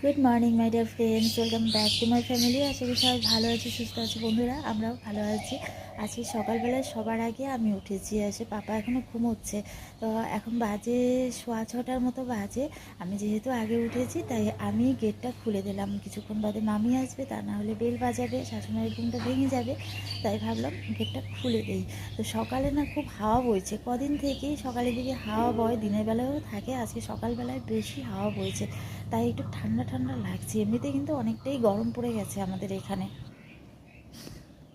Good morning my dear friends, welcome back to my family. আশা করি সবাই ভালো আছে, সুস্থ আছে। বন্ধুরা, আমরাও ভালো আছি। আজকে সকালবেলায় সবার আগে আমি উঠেছি। পাপা এখনও ঘুমোচ্ছে। তো এখন বাজে 6:15 মতো বাজে। আমি যেহেতু আগে উঠেছি তাই আমি গেটটা খুলে দিলাম। কিছুক্ষণ বাদে মামি আসবে, তা না হলে বেল বাজাবে, শাশুড়ির ঘুমটা ভেঙে যাবে। তাই ভাবলাম গেটটা খুলে দেই। তো সকালে না খুব হাওয়া বইছে, কদিন থেকেই সকালের দিকে হাওয়া বয়, দিনের বেলায়ও থাকে। আজকে সকালবেলায় বেশি হাওয়া বইছে, তাই একটু ঠান্ডা ঠান্ডা লাগছে। এমনিতে কিন্তু অনেকটাই গরম পড়ে গেছে আমাদের এখানে।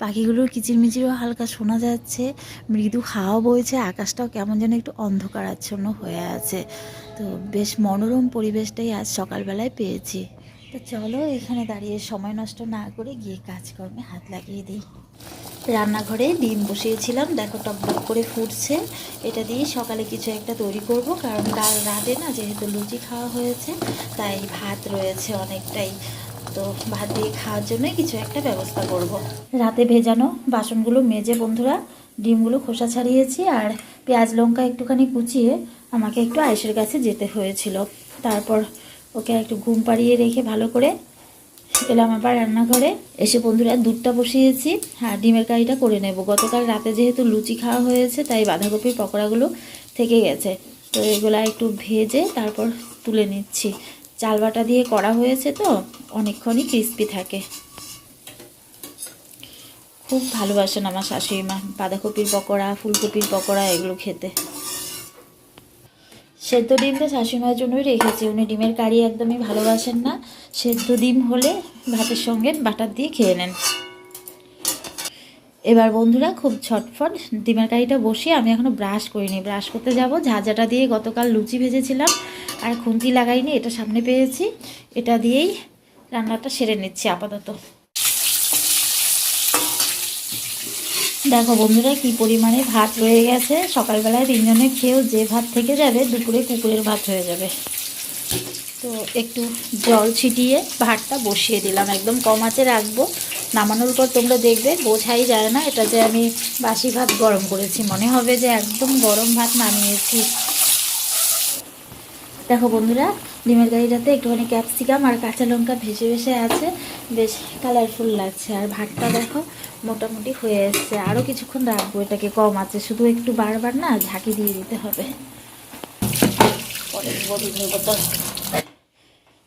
পাখিগুলোর কিচিরমিচিরও হালকা শোনা যাচ্ছে, মৃদু হাওয়া বইছে, আকাশটাও কেমন যেন একটু অন্ধকারাচ্ছন্ন হয়ে আছে। তো বেশ মনোরম পরিবেশটাই আজ সকালবেলায় পেয়েছি। তো চলো, এখানে দাঁড়িয়ে সময় নষ্ট না করে গিয়ে কাজকর্মে হাত লাগিয়ে দিই। রান্নাঘরে ডিম বসিয়েছিলাম, দেখো টকবক করে ফুটছে। এটা দিয়ে সকালে কিছু একটা তৈরি করব, কারণ কাল রাতে না যেহেতু লুচি খাওয়া হয়েছে তাই ভাত রয়েছে অনেকটাই। তো ভাত দিয়ে খাওয়ার জন্যই কিছু একটা ব্যবস্থা করব। রাতে ভেজানো বাসনগুলো মেজে বন্ধুরা ডিমগুলো খোসা ছাড়িয়েছি, আর পেঁয়াজ লঙ্কা একটুখানি কুচিয়ে আমাকে একটু আয়েশের কাছে যেতে হয়েছিল। তারপর ওকে একটু ঘুম পাড়িয়ে রেখে ভালো করে এলাম আবার রান্নাঘরে। এসে বন্ধুরা দুধটা বসিয়েছি, ডিমের কারিটা করে নেব। গতকাল রাতে যেহেতু লুচি খাওয়া হয়েছে তাই বাঁধাকপির পকোড়াগুলো থেকে গেছে। তো এগুলা একটু ভেজে তারপর তুলে নিচ্ছি। চাল বাটা দিয়ে করা হয়েছে তো অনেকক্ষণই ক্রিস্পি থাকে। খুব ভালোবাসেন আমার শাশুড়ি মা বাঁধাকপির পকোড়া, ফুলকপির পকোড়া এগুলো খেতে। সেদ্ধ ডিমটা শাশুড়িমার জন্যই রেখেছি, উনি ডিমের কারি একদমই ভালোবাসেন না। সেদ্ধ ডিম হলে ভাতের সঙ্গে বাটার দিয়ে খেয়ে নেন। এবার বন্ধুরা খুব ঝটফট ডিমের কারিটা বসিয়ে আমি এখনও ব্রাশ করিনি, ব্রাশ করতে যাব। ঝাঁঝাটা দিয়ে গতকাল লুচি ভেজেছিলাম আর খুন্তি লাগাইনি, এটা সামনে পেয়েছি। এটা দিয়েই রান্নাটা সেরে নিচ্ছি আপাতত। দেখো বন্ধুরা কি পরিমাণে ভাত রয়ে গেছে। সকালবেলায় তিনজনে খেয়েও যে ভাত থেকে যাবে দুপুরে কুকুরের ভাত হয়ে যাবে। তো একটু জল ছিটিয়ে ভাতটা বসিয়ে দিলাম, একদম কম আঁচে রাখবো। নামানোর পর তোমরা দেখবে বোঝাই যায় না এটা যে আমি বাসি ভাত গরম করেছি, মনে হবে যে একদম গরম ভাত নামিয়েছি। দেখো বন্ধুরা ডিমের কারিটাতে একটুখানি ক্যাপসিকাম আর কাঁচা লঙ্কা ভেসে ভেসে আছে, বেশ কালারফুল লাগছে। আর ভাতটা দেখো মোটামুটি হয়ে এসছে। আরও কিছুক্ষণ রাখবো এটাকে কম আছে, শুধু একটু বারবার না ঝাঁকি দিয়ে দিতে হবে।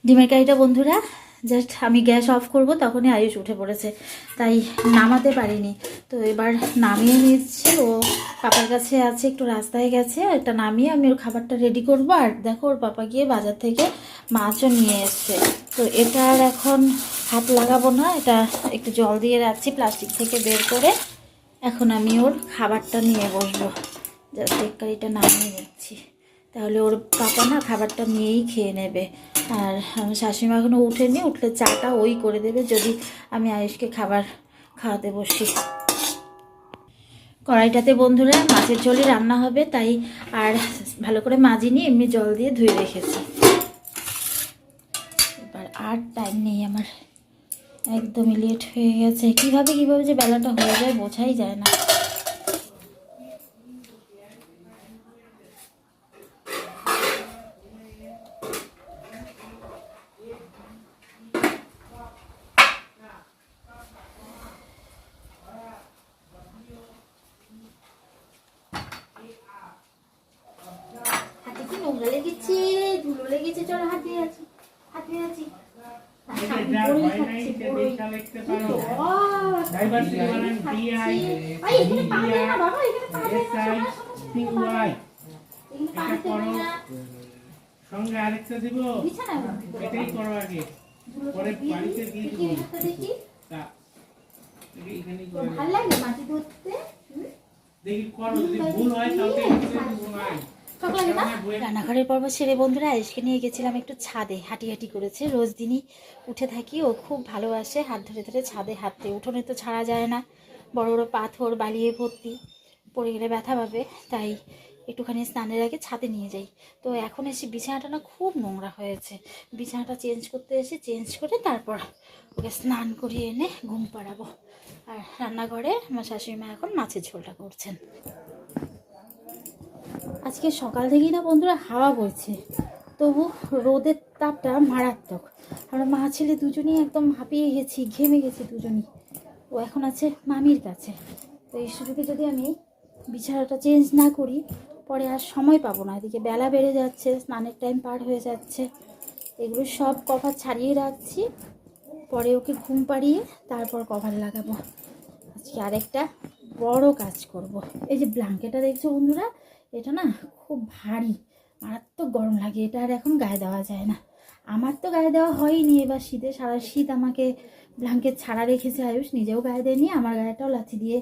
ডিমের কারিটা বন্ধুরা জাস্ট আমি গ্যাস অফ করব তখনই আয়ুষ উঠে পড়েছে, তাই নামাতে পারিনি। তো এবার নামিয়ে নিচ্ছি, ও পাপার কাছে আছে, একটু রাস্তায় গেছে। এটা নামিয়ে আমি ওর খাবারটা রেডি করব। আর দেখো ওর পাপা গিয়ে বাজার থেকে মাছও নিয়ে এসছে। তো এটা আর এখন হাত লাগাবো না, এটা একটু জল দিয়ে রাখছি প্লাস্টিক থেকে বের করে। এখন আমি ওর খাবারটা নিয়ে বসবো, জাস্ট এক কারিটা নামিয়ে নিচ্ছি, তাহলে ওর পাপা না খাবারটা নিয়েই খেয়ে নেবে। আর আমার শাশুড়িমা এখনও উঠেনি, উঠলে চাটা ওই করে দেবে যদি আমি আয়ুষকে খাবার খাওয়াতে বসি। কড়াইটাতে বন্ধুরা মাছের ঝোলই রান্না হবে, তাই আর ভালো করে মাজিনি, এমনি জল দিয়ে ধুয়ে রেখেছি। এবার আর টাইম নেই আমার, একদমই লেট হয়ে গেছে। কিভাবে যে বেলাটা হয়ে যায় বোঝাই যায় না। হাতে কি নোংরা লেগেছে, ধুলো লেগেছে, চলো হাত দিয়ে আছি, হাত দিয়ে আছি। সঙ্গে আরেকটা দিব, এটাই করো আগে, পরে বাড়িতে দিয়ে দিব। ভালো লাগে মাটি ধরতে, দেখি করো, যদি ভুল হয় তাহলে রান্নাঘরের পর্ব সেরে বন্ধুরা আয়েশকে নিয়ে গেছিলাম একটু ছাদে, হাঁটি হাঁটি করেছে। রোজ দিনই উঠে থাকি, ও খুব ভালোবাসে হাত ধরে ধরে ছাদে হাঁটতে। উঠোনে তো ছাড়া যায় না, বড় বড় পাথর বালিয়ে ভর্তি, পড়ে গেলে ব্যথা পাবে, তাই একটুখানি স্নানের আগে ছাদে নিয়ে যাই। তো এখন এসে বিছানাটা না খুব নোংরা হয়েছে, বিছানাটা চেঞ্জ করতে এসে চেঞ্জ করে তারপর ওকে স্নান করিয়ে এনে ঘুম পাড়াবো। আর রান্নাঘরে আমার শাশুড়ি মা এখন মাছের ঝোলটা করছেন। আজকে সকাল থেকেই না বন্ধুরা হাওয়া বইছে, তবু রোদের তাপটা মারাত্মক। আমরা মা ছেলে দুজনেই একদম হাঁপিয়ে গেছি, ঘেমে গেছি দুজনই। ও এখন আছে মামির কাছে। তো এই সুযোগে যদি আমি বিছানাটা চেঞ্জ না করি পরে আর সময় পাবো না। এদিকে বেলা বেড়ে যাচ্ছে, স্নানের টাইম পার হয়ে যাচ্ছে। এগুলো সব কভার ছাড়িয়ে রাখছি, পরে ওকে ঘুম পাড়িয়ে তারপর কভার লাগাবো। আজকে আরেকটা বড় কাজ করব। এই যে ব্ল্যাঙ্কেটটা দেখছো বন্ধুরা, এটা না খুব ভারী, মারাত্মক গরম লাগে। এটা আর এখন গায়ে দেওয়া যায় না। আমার তো গায়ে দেওয়া হয়নি এবার শীতে, সারা শীত আমাকে ব্ল্যাঙ্কেট ছাড়া রেখেছে আয়ুষ, নিজেও গায়ে দেয়নি, আমার গায়েটাও লাথি দিয়ে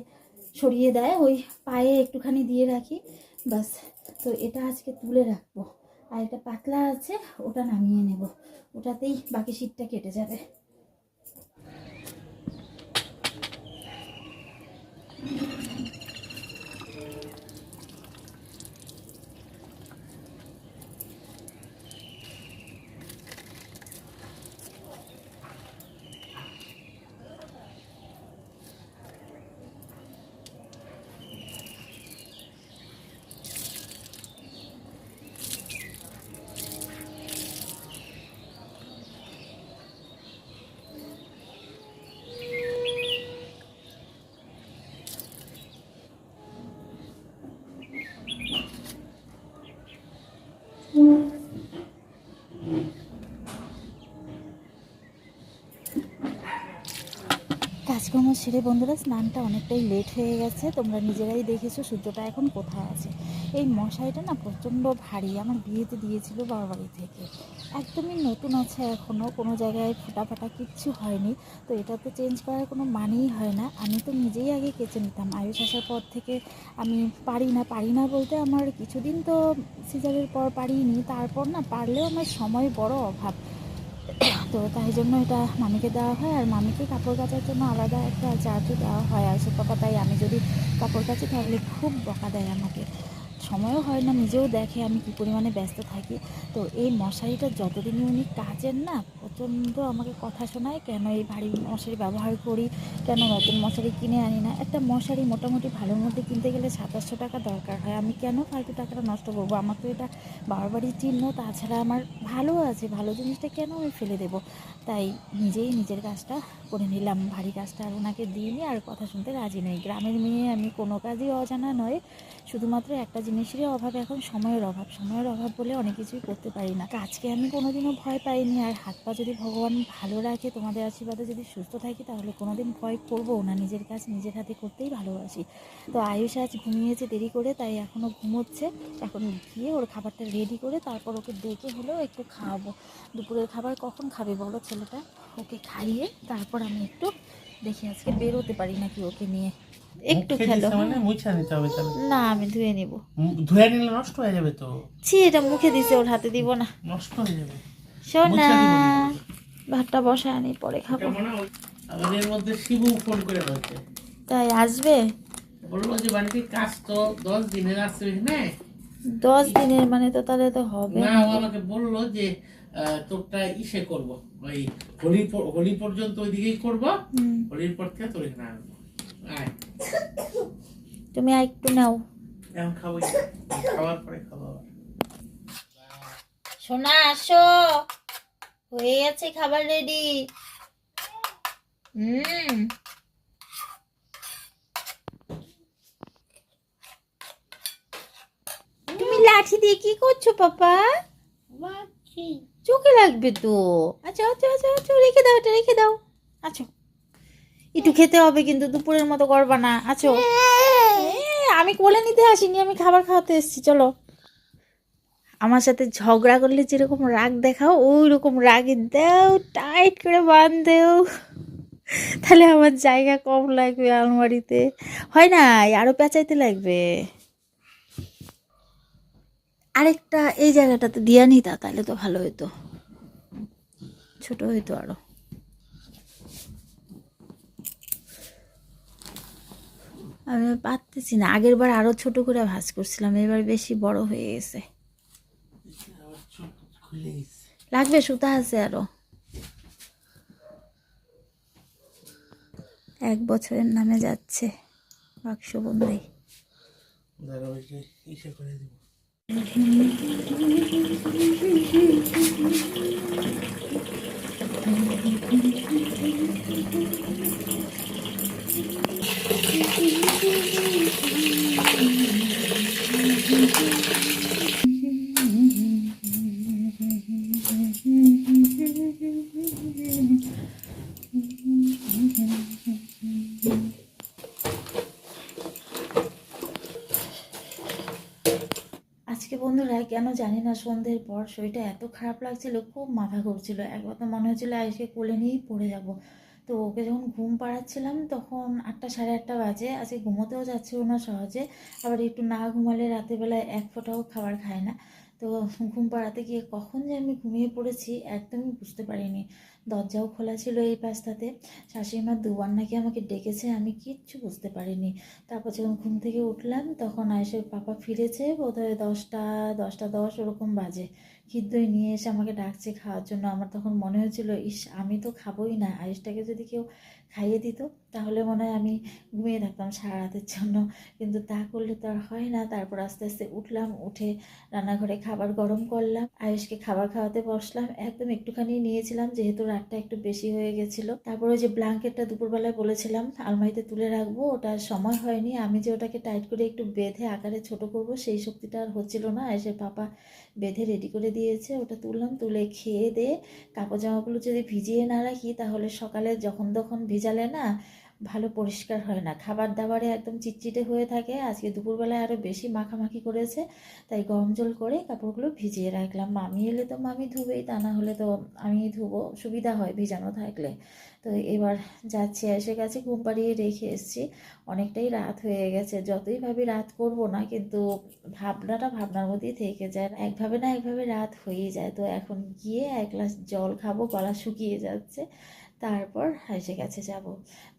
সরিয়ে দেয়, ওই পায়ে একটুখানি দিয়ে রাখি বাস। তো এটা আজকে তুলে রাখবো। আর এটা পাতলা আছে, ওটা নামিয়ে নেব, ওটাতেই বাকি শীতটা কেটে যাবে। কাজকর্ম সেরে বন্ধুরা স্নানটা অনেকটাই লেট হয়ে গেছে, তোমরা নিজেরাই দেখেছো সূর্যটা এখন কোথায় আছে। এই মশারিটা না প্রচণ্ড ভারী, আমার বিয়েতে দিয়েছিল বাড়ি থেকে, একদমই নতুন আছে, এখনও কোনো জায়গায় ফোটা ফাটা কিচ্ছু হয়নি। তো এটা তো চেঞ্জ করার কোনো মানেই হয় না। আমি তো নিজেই আগে কেচে নিতাম, আয়ুষ আসার পর থেকে আমি পারি না বলতে আমার কিছুদিন তো সিজারের পর পারিনি, তারপর না পারলেও আমার সময় বড় অভাব। তো তাই জন্য এটা মামিকে দেওয়া হয়, আর মামিকে কাপড় কাচার জন্য আলাদা একটা চার্জও দেওয়া হয় আয়ুষের পাপা। তাই আমি যদি কাপড় কাচি তাহলে খুব বকা দেয় আমাকে, সময়ও হয় না, নিজেও দেখে আমি কী পরিমাণে ব্যস্ত থাকি। তো এই মশারিটা যতদিনই উনি কাচেন না প্রচণ্ড আমাকে কথা শোনায়, কেন এই ভারী মশারি ব্যবহার করি, কেন নতুন মশারি কিনে আনি না। একটা মশারি মোটামুটি ভালোর মধ্যে কিনতে গেলে 2700 টাকা দরকার হয়, আমি কেন ফালতু টাকাটা নষ্ট করবো? আমার তো এটা বাড়ির চিহ্ন, তাছাড়া আমার ভালো আছে, ভালো জিনিসটা কেন আমি ফেলে দেবো? তাই নিজেই নিজের কাজটা করে নিলাম, ভারী কাজটা আর ওনাকে দিইনি, আর কথা শুনতে রাজি নই। গ্রামের মেয়ে আমি, কোনো কাজই অজানা নয়, শুধুমাত্র একটা জিনিসেরই অভাব, এখন সময়ের অভাব বলে অনেক কিছুই করতে পারি না। কাজকে আমি কোনোদিনও ভয় পাইনি, আর হাত পা যদি ভগবান ভালো রাখে, তোমাদের আশীর্বাদে যদি সুস্থ থাকি, তাহলে কোনোদিন ভয় করবো না। নিজের কাজ নিজের হাতে করতেই ভালোবাসি। তো আয়ুষ আজ ঘুমিয়েছে দেরি করে, তাই এখনও ঘুমোচ্ছে। এখন গিয়ে ওর খাবারটা রেডি করে তারপর ওকে ডেকে হলেও একটু খাওয়াবো। দুপুরের খাবার কখন খাবে বলো ছেলেটা? ওকে খাইয়ে তারপর আমি একটু দেখি আজকে বেরোতে পারি নাকি ওকে নিয়ে। একটু খেলো, মানে মুছে নিতে হবে তাহলে। না আমি ধুয়ে নিব। ধুয়ে নিলে নষ্ট হয়ে যাবে তো। ছি, এটা মুখে দিছে, ওর হাতে দিব না। নষ্ট হয়ে যাবে। শোনা, ভাতটা বসায় আনি, পরে খাবো। আমাদের মধ্যে শিবু ফোন করে বলছে, তাই আসবে? বললো যে বাড়িতে কাজ তো 10 দিনের আসবে, হ্যাঁ 10 দিনের মানে তো তাহলে তো হবে না। না। ও আমাকে বললো যে তোরটা ইসে করবো, ওই হোলি পর্যন্ত ওইদিকেই করবো, হোলির পর থেকে তোর এখানে আসবো। আয় তুমি আর একটু নাও। এখন খাবো, খাওয়ার পরে খাবো আবার। সোনা আসো, হয়ে গেছে খাবার রেডি। তুমি লাঠি দিয়ে কি করছো পাপা? চোখে লাগবে তো। আচ্ছা আচ্ছা আচ্ছা আচ্ছা, রেখে দাও, এটা রেখে দাও। আচ্ছা, একটু খেতে হবে কিন্তু, দুপুরের মতো করবা না। আচ্ছা, আমি কোলে নিতে আসিনি, আমি খাবার খাওয়াতে এসেছি। চলো, আমার সাথে ঝগড়া করলে যেরকম রাগ দেখাও, ওই রকম রাগে দাও, টাইট করে বাঁধেও, তাহলে আমার জায়গা কম লাগবে আলমারিতে। হয় না, আরো পেঁচাইতে লাগবে। আরেকটা এই জায়গাটাতে দিয়া নিতা, তাহলে তো ভালো হতো, ছোট হইতো আরো। আমি পারতেছি না, আগের বার আরো ছোট করে ভাঁজ করছিলাম, এবার বেশি বড় হয়ে গেছে। লাগবে, সুতা আছে আরো। 1 বছরের নামে যাচ্ছে বাক্সবন্দি। আজকে বন্ধুরা কেন জানি না সন্ধ্যের পর শরীরটা এত খারাপ লাগছিল, খুব মাথা ঘুরছিল, একবার তো মনে হচ্ছিল আজকে কোলে নিয়েই পড়ে যাব। তো ওকে যখন ঘুম পাড়াচ্ছিলাম তখন 8টা সাড়ে 8টা বাজে। আজকে ঘুমোতেও যাচ্ছিল না সহজে, আবার একটু না ঘুমালে রাতেরবেলায় এক ফোঁটাও খাবার খায় না। তো ঘুম পাড়াতে গিয়ে কখন যে আমি ঘুমিয়ে পড়েছি একদমই বুঝতে পারিনি। দরজাও খোলা ছিল এই পাশটাতে। শাশুড়িমা দুবার নাকি আমাকে ডেকেছে, আমি কিচ্ছু বুঝতে পারিনি। তারপর যখন ঘুম থেকে উঠলাম তখন আয়েশের পাপা ফিরেছে, বোধহয় 10টা 10 ওরকম বাজে। ক্ষীর দই নিয়ে এসে আমাকে ডাকছে খাওয়ার জন্য। আমার তখন মনে হয়েছিল, ইস আমি তো খাবোই না, আয়েশটাকে যদি কেউ খাইয়ে দিত তাহলে মনে হয় আমি ঘুমিয়ে থাকতাম সারা রাতের জন্য। কিন্তু তা করলে তো আর হয় না। তারপর আস্তে আস্তে উঠলাম, উঠে রান্নাঘরে খাবার গরম করলাম, আয়েশকে খাবার খাওয়াতে বসলাম। একদম একটুখানি নিয়েছিলাম যেহেতু রাতটা একটু বেশি হয়ে গেছিলো। তারপর ওই যে ব্ল্যাঙ্কেটটা দুপুরবেলায় বলেছিলাম আলমারিতে তুলে রাখবো, ওটা সময় হয়নি। আমি যে ওটাকে টাইট করে একটু বেঁধে আকারে ছোট করব সেই শক্তিটা আর হচ্ছিল না। এসে পাপা বেঁধে রেডি করে দিয়েছে, ওটা তুললাম। তুলে খেয়ে দিয়ে কাপড় জামাগুলো যদি ভিজিয়ে না রাখি তাহলে সকালে যখন তখন ভিজালে না ভালো পরিষ্কার হয় না, খাবার দাবারে একদম চিটচিটে হয়ে থাকে। আজকে দুপুরবেলায় আরও বেশি মাখামাখি করেছে, তাই গরম জল করে কাপড়গুলো ভিজিয়ে রাখলাম। মামি এলে তো মামি ধুবেই, তা না হলে তো আমি ধুবো, সুবিধা হয় ভিজানো থাকলে। তো এবার যাচ্ছি, এসে গেছে, ঘুম পাড়িয়ে রেখে এসেছি। অনেকটাই রাত হয়ে গেছে। যতই ভাবি রাত করব না, কিন্তু ভাবনার মধ্যেই থেকে যায়, একভাবে না একভাবে রাত হয়েই যায়। তো এখন গিয়ে 1 গ্লাস জল খাবো, গলা শুকিয়ে যাচ্ছে, তারপর এসে গেছে যাব।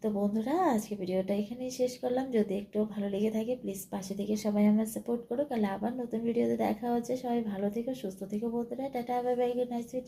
তো বন্ধুরা আজকে ভিডিওটা এখানেই শেষ করলাম। যদি একটু ভালো লেগে থাকে প্লিজ পাশে থেকে সবাই আমার সাপোর্ট করো। কাল আবার নতুন ভিডিওতে দেখা হচ্ছে। সবাই ভালো থেকো, সুস্থ থেকো বন্ধুরা। Tata, bye bye, good night, sweet.